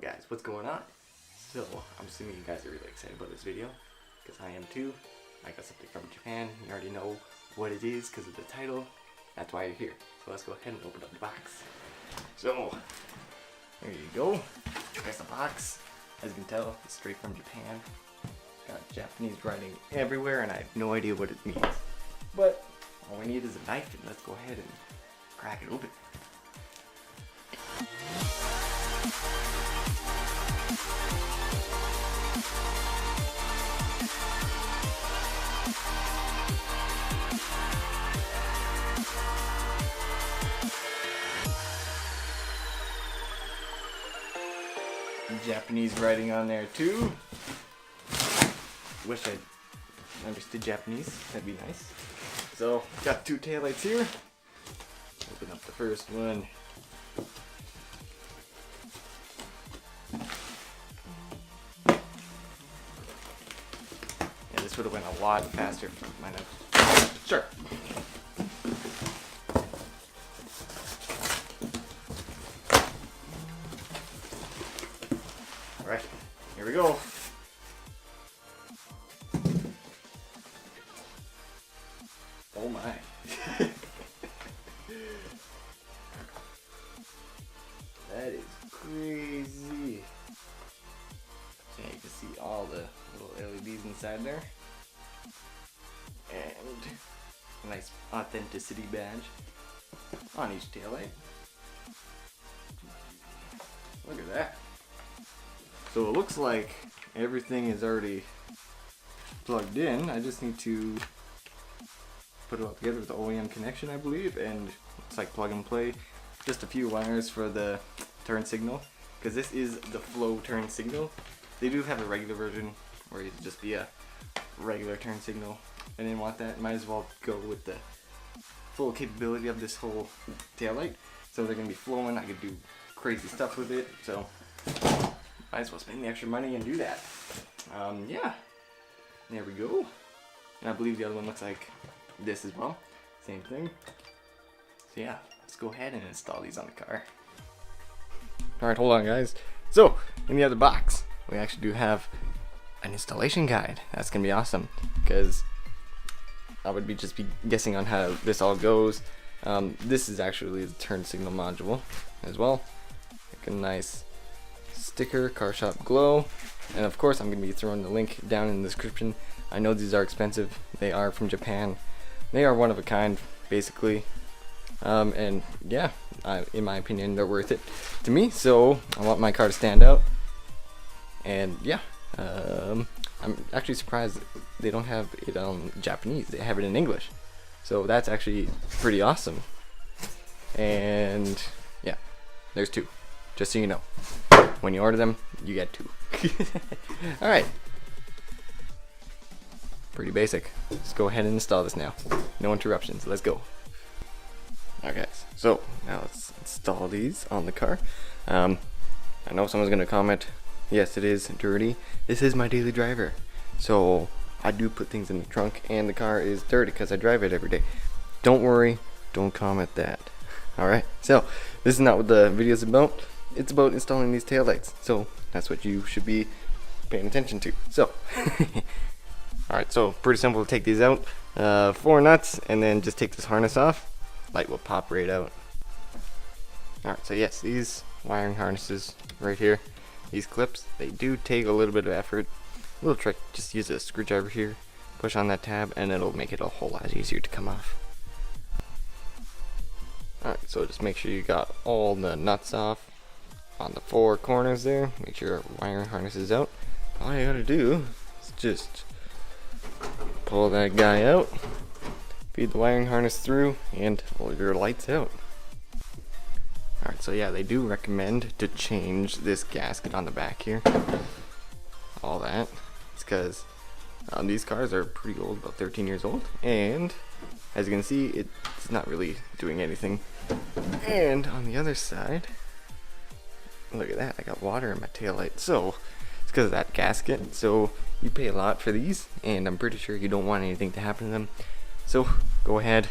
guys, what's going on? So, I'm assuming you guys are really excited about this video, because I am too. I got something from Japan. You already know what it is because of the title. That's why you're here. So let's go ahead and open up the box. So, there you go. There's the box. As you can tell, it's straight from Japan. Got Japanese writing everywhere and I have no idea what it means. But all we need is a knife and let's go ahead and crack it open. Japanese writing on there too. Wish I understood Japanese, that'd be nice. So, got two taillights here. Open up the first one. Yeah, this would have went a lot faster if I might have. Sure. Alright, here we go. Oh my. That is crazy. Yeah, you can see all the little LEDs inside there. And a nice authenticity badge on each taillight. Look at that. So it looks like everything is already plugged in. I just need to put it all together with the OEM connection, I believe, and it's like plug and play. Just a few wires for the turn signal, because this is the flow turn signal. They do have a regular version where it'd just be a regular turn signal. I didn't want that. Might as well go with the full capability of this whole taillight. So they're gonna be flowing. I could do crazy stuff with it. So might as well spend the extra money and do that. Yeah, there we go. And I believe the other one looks like this as well. Same thing. So yeah, let's go ahead and install these on the car. Alright, hold on guys. So, in the other box, we actually do have an installation guide. That's going to be awesome, because I would be guessing on how this all goes. This is actually the turn signal module as well. Like a nice sticker, Car Shop Glow, and of course I'm going to be throwing the link down in the description. I know these are expensive. They are from Japan. They are one of a kind, basically, and yeah, in my opinion, they're worth it to me. So I want my car to stand out, and yeah, I'm actually surprised they don't have it on Japanese. They have it in English, so that's actually pretty awesome. And yeah, there's two, just so you know. When you order them, you get two. Alright. Pretty basic. Let's go ahead and install this now. No interruptions. Let's go. Alright guys, so now let's install these on the car. I know someone's going to comment, yes it is dirty. This is my daily driver. So I do put things in the trunk and the car is dirty because I drive it every day. Don't worry, don't comment that. Alright, so this is not what the video is about. It's about installing these taillights, so that's what you should be paying attention to. So, alright, so pretty simple to take these out. 4 nuts, and then just take this harness off. Light will pop right out. Alright, so yes, these wiring harnesses right here, these clips, they do take a little bit of effort. A little trick, just use a screwdriver here, push on that tab, and it'll make it a whole lot easier to come off. Alright, so just make sure you got all the nuts off on the 4 corners there. Make sure your wiring harness is out. All you gotta do is just pull that guy out, feed the wiring harness through, and pull your lights out. Alright, so yeah, they do recommend to change this gasket on the back here. All that. It's because these cars are pretty old, about 13 years old, and as you can see, it's not really doing anything. And on the other side, look at that, I got water in my taillight. So it's because of that gasket. So you pay a lot for these, and I'm pretty sure you don't want anything to happen to them. So go ahead,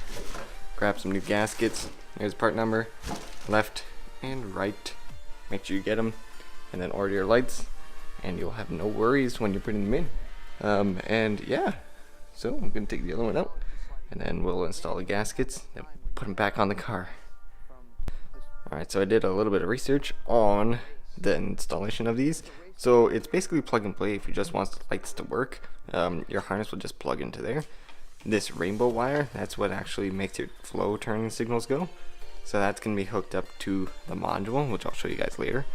grab some new gaskets. There's part number, left and right. Make sure you get them. and then order your lights, and you'll have no worries when you're putting them in. And yeah, so I'm gonna take the other one out, and then we'll install the gaskets and put them back on the car. Alright, so I did a little bit of research on the installation of these. So it's basically plug and play. If you just want the lights to work, your harness will just plug into there. This rainbow wire, that's what actually makes your flow turning signals go. So that's going to be hooked up to the module, which I'll show you guys later.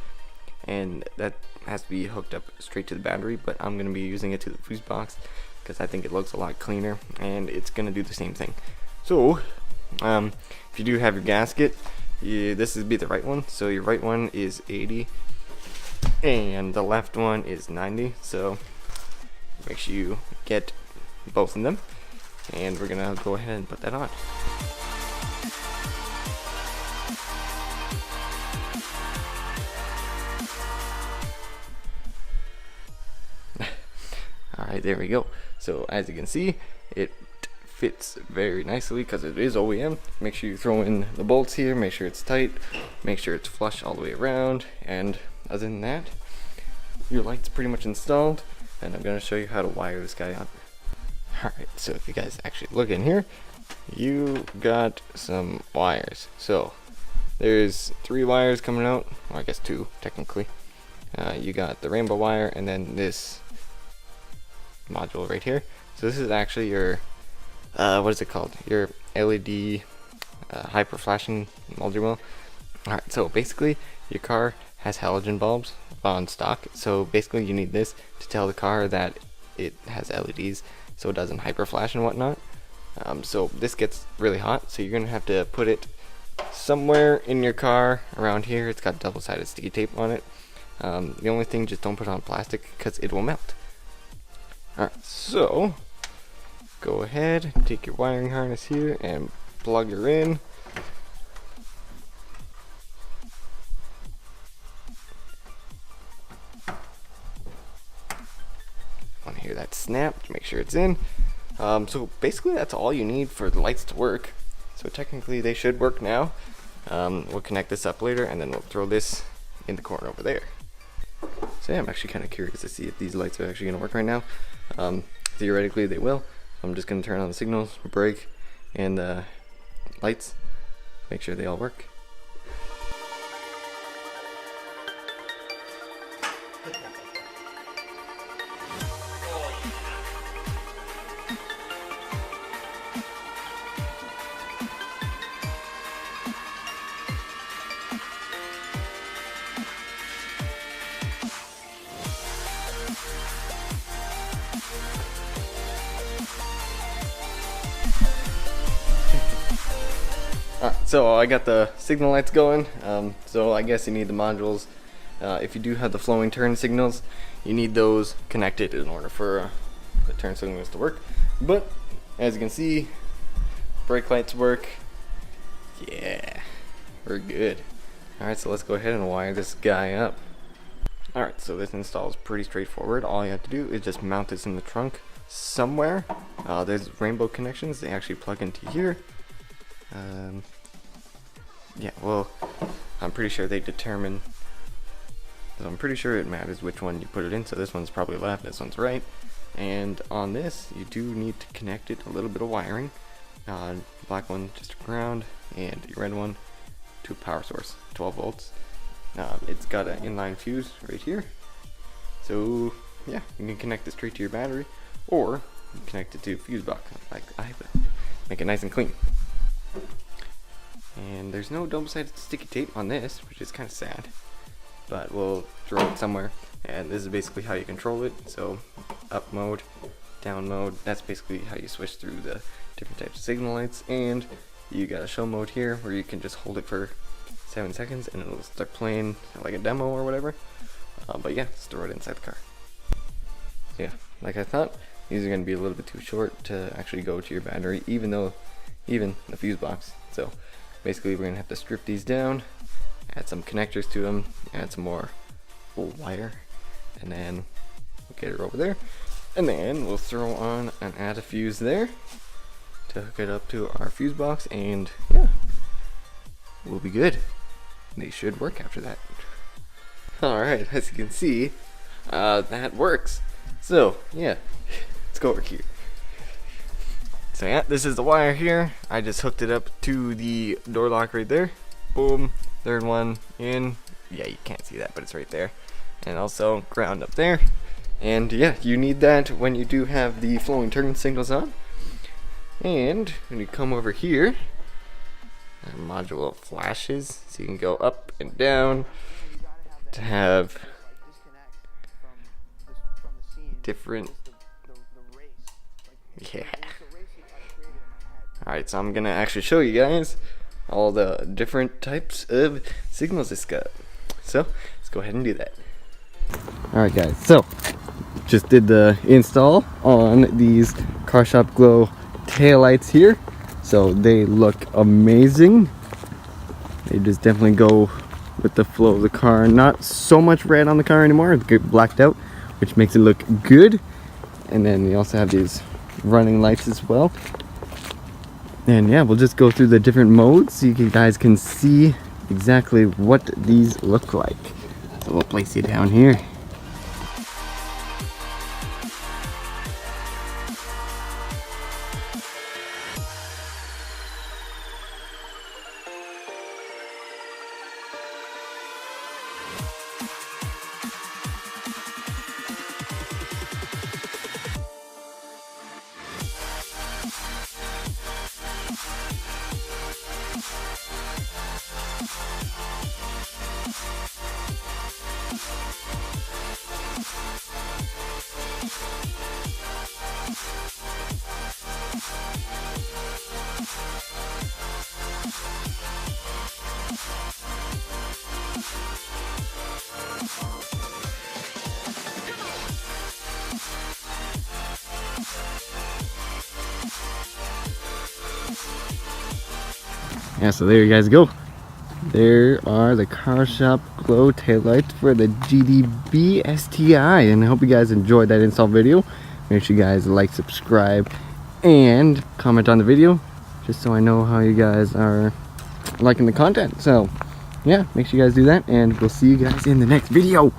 And that has to be hooked up straight to the battery, but I'm going to be using it to the fuse box because I think it looks a lot cleaner, and it's going to do the same thing. So if you do have your gasket, this would be the right one. So your right one is 80 and the left one is 90, so make sure you get both of them, and we're gonna go ahead and put that on. Alright, there we go. So as you can see, it fits very nicely because it is OEM. Make sure you throw in the bolts here, make sure it's tight, make sure it's flush all the way around, and other than that, your light's pretty much installed, and I'm going to show you how to wire this guy up. Alright, so if you guys actually look in here, you got some wires. So there's 3 wires coming out, or I guess 2 technically. You got the rainbow wire and then this module right here. So this is actually your what is it called? Your LED hyper flashing multi-wheel. Alright, so basically your car has halogen bulbs on stock, so basically you need this to tell the car that it has LEDs so it doesn't hyper flash and whatnot. So this gets really hot, so you're gonna have to put it somewhere in your car around here. It's got double-sided sticky tape on it. The only thing, just don't put it on plastic because it will melt. Alright, so go ahead, take your wiring harness here and plug her in. Want to hear that snap to make sure it's in. So basically that's all you need for the lights to work. So technically they should work now. We'll connect this up later, and then we'll throw this in the corner over there. So yeah, I'm actually kind of curious to see if these lights are actually going to work right now. Theoretically they will. I'm just going to turn on the signals, brake, and the lights, make sure they all work. So I got the signal lights going, so I guess you need the modules. If you do have the flowing turn signals, you need those connected in order for the turn signals to work. But as you can see, brake lights work. Yeah, we're good. Alright, so let's go ahead and wire this guy up. Alright, so this install is pretty straightforward. All you have to do is just mount this in the trunk somewhere. There's rainbow connections, they actually plug into here. Yeah, well, I'm pretty sure they determine, so I'm pretty sure it matters which one you put it in. So this one's probably left, this one's right. And on this, you do need to connect it a little bit of wiring. Black one just to ground, and the red one to a power source, 12 volts. It's got an inline fuse right here. So yeah, you can connect it straight to your battery, or you can connect it to a fuse box like I will. Make it nice and clean. And there's no double-sided sticky tape on this, which is kind of sad, but we'll throw it somewhere. And this is basically how you control it. So up mode, down mode, that's basically how you switch through the different types of signal lights. And you got a show mode here where you can just hold it for 7 seconds and it'll start playing like a demo or whatever. But yeah, store it inside the car. So yeah, like I thought, these are going to be a little bit too short to actually go to your battery, even the fuse box. So basically we're going to have to strip these down, add some connectors to them, add some more wire, and then we'll get it over there. And then we'll throw on and add a fuse there to hook it up to our fuse box, and yeah, we'll be good. They should work after that. Alright, as you can see, that works. So, yeah, let's go over here. So yeah, this is the wire here. I just hooked it up to the door lock right there. Boom, third one in. Yeah, you can't see that, but it's right there. And also ground up there. And yeah, you need that when you do have the flowing turn signals on. And when you come over here, that module flashes, so you can go up and down to have different. Yeah. Alright, so I'm gonna actually show you guys all the different types of signals it's got. So let's go ahead and do that. Alright guys, so just did the install on these Car Shop Glow taillights here. So they look amazing. They just definitely go with the flow of the car. Not so much red on the car anymore, it's blacked out, which makes it look good. And then we also have these running lights as well. And yeah, we'll just go through the different modes so you guys can see exactly what these look like. So we'll place you down here. Yeah, so there you guys go. There are the Car Shop Glow taillights for the GDB STI, and I hope you guys enjoyed that install video. Make sure you guys like, subscribe, and comment on the video, just so I know how you guys are liking the content. So yeah, make sure you guys do that, and we'll see you guys in the next video.